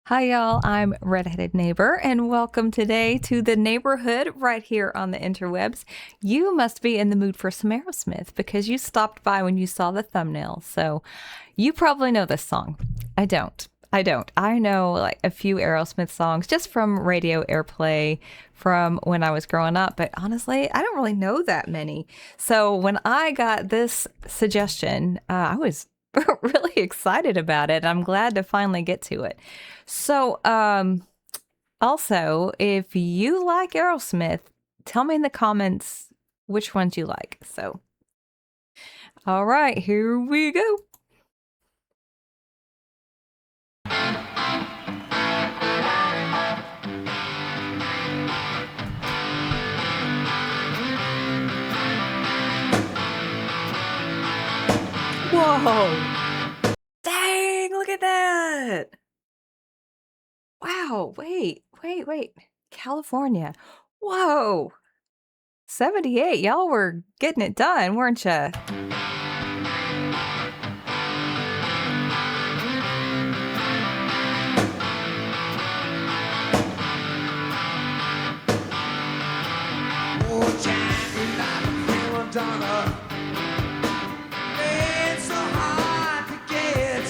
Hi, y'all. I'm Redheaded Neighbor, and welcome today to the neighborhood right here on the interwebs. You must be in the mood for some Aerosmith because you stopped by when you saw the thumbnail. So you probably know this song. I don't. I know like a few Aerosmith songs just from radio airplay from when I was growing up, but honestly, I don't really know that many. So when I got this suggestion, I was really excited about it. I'm glad to finally get to it. So, also, if you like Aerosmith, tell me in the comments which ones you like. So, all right, here we go. Whoa! Dang, look at that! Wow, wait. California. Whoa! 78, y'all were getting it done, weren't ya? It's so hard to get.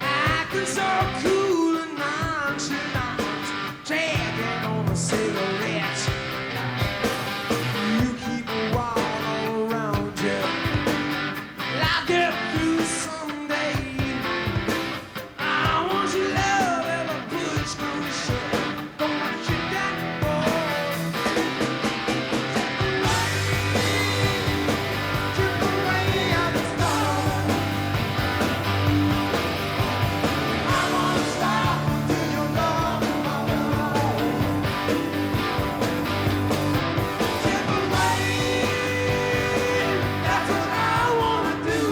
Acting so cool and nonchalant, dragging on a cigarette. You keep a wall all around you. I'll get through someday. I want your love ever push through the shore. Don't want you that boy. Chip away at the stars. I wanna stop till your love is all alone. Chip away, that's what I wanna do.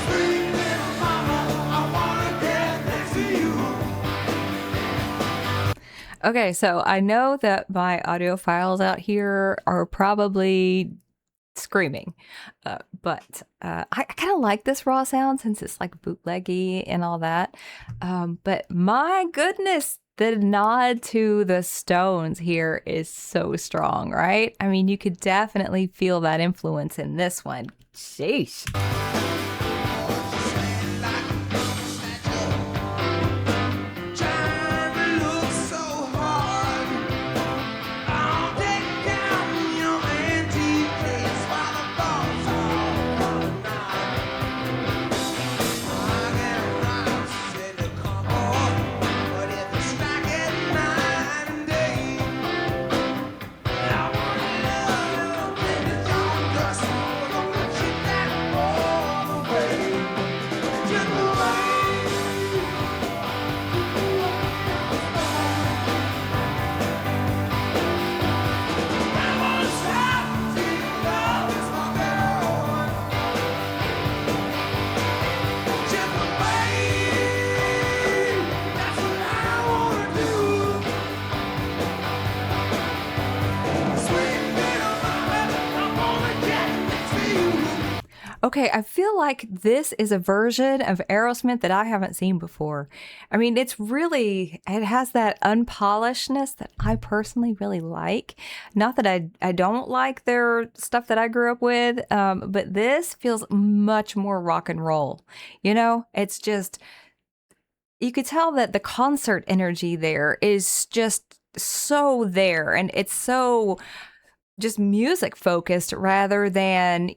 Sweet little mama, I wanna get next to you. Okay, so I know that my audiophiles out here are probably screaming, but I kind of like this raw sound since it's like bootleggy and all that. But my goodness, the nod to the Stones here is so strong, right? I mean, you could definitely feel that influence in this one. Sheesh. Trying to look so hard. I'll take down your antique case while the thoughts are running out. I get around, said to come on, but if it's like at night and day, I wanna love you, and it's all just gonna keep that all away. Just away. I wanna stop till your love is all gone. Chip away, that's what I wanna do. Sweet little mama, I wanna get next to you. Okay, I feel like this is a version of Aerosmith that I haven't seen before. I mean, it has that unpolishedness that I personally really like. Not that I don't like their stuff that I grew up with, but this feels much more rock and roll. You know, it's just, you could tell that the concert energy there is just so there, and it's so just music focused rather than,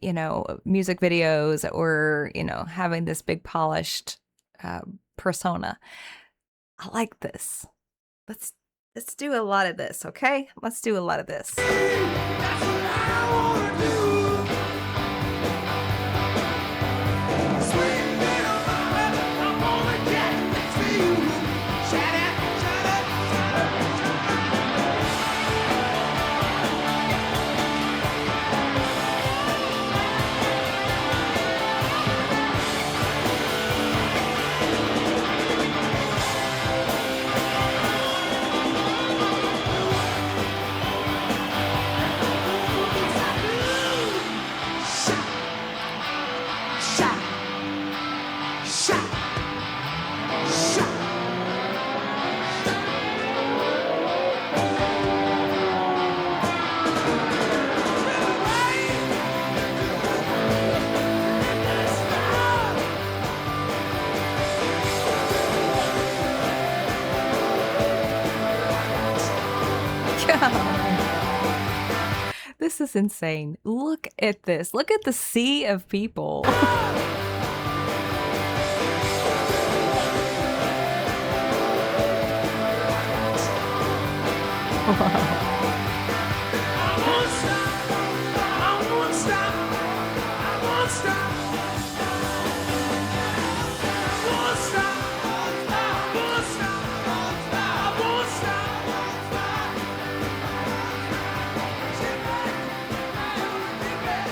music videos or, having this big polished persona. I like this. Let's do a lot of this, okay? Let's do a lot of this. That's what I wanna do. Sweet little mama, I wanna get next to you. Shut up, shut up, shut up, shut up. This is insane. Look at this. Look at the sea of people. Wow. I won't stop. I won't stop. I won't stop. I won't stop. I won't stop. I won't stop. Sit back. Sit back.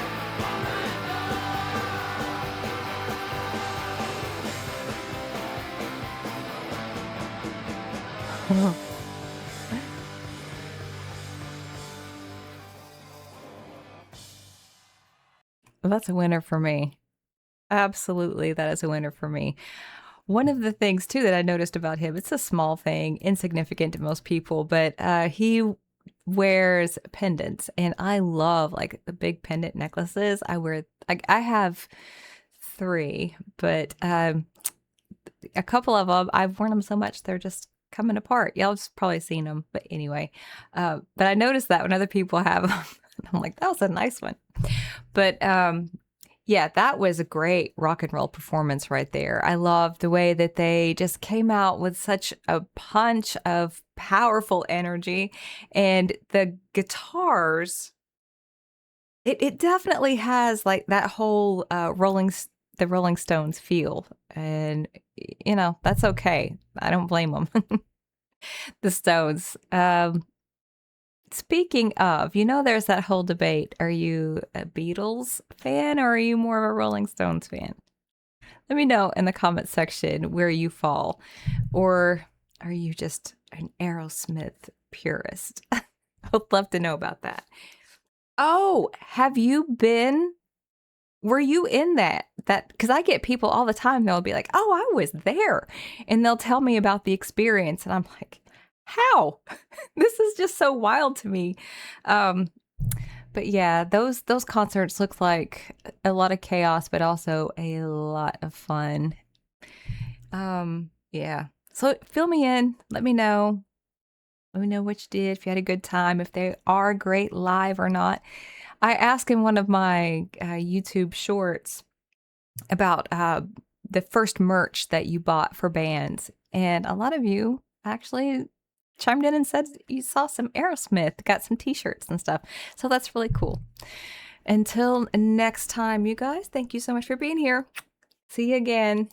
That's a winner for me. Absolutely, that is a winner for me. One of the things too that I noticed about him, it's a small thing, insignificant to most people, but he wears pendants, and I love like the big pendant necklaces. I have three, but a couple of them I've worn them so much they're just coming apart. Y'all just probably seen them, but anyway. But I noticed that when other people have them, I'm like, that was a nice one. But yeah, that was a great rock and roll performance right there. I love the way that they just came out with such a punch of powerful energy, and the guitars. It definitely has like that whole the Rolling Stones feel, and you know that's okay. I don't blame them. The Stones. Speaking of, you know, there's that whole debate. Are you a Beatles fan or are you more of a Rolling Stones fan? Let me know in the comment section where you fall. Or are you just an Aerosmith purist? I would love to know about that. Oh, were you in that? Because I get people all the time, they'll be like, oh, I was there. And they'll tell me about the experience. And I'm like, how? This is just so wild to me. But yeah, those concerts look like a lot of chaos, but also a lot of fun. Yeah. So fill me in. Let me know. Let me know what you did, if you had a good time, if they are great live or not. I asked in one of my YouTube shorts about the first merch that you bought for bands, and a lot of you actually chimed in and said you saw some Aerosmith, got some t-shirts and stuff. So that's really cool. Until next time, you guys, thank you so much for being here. See you again.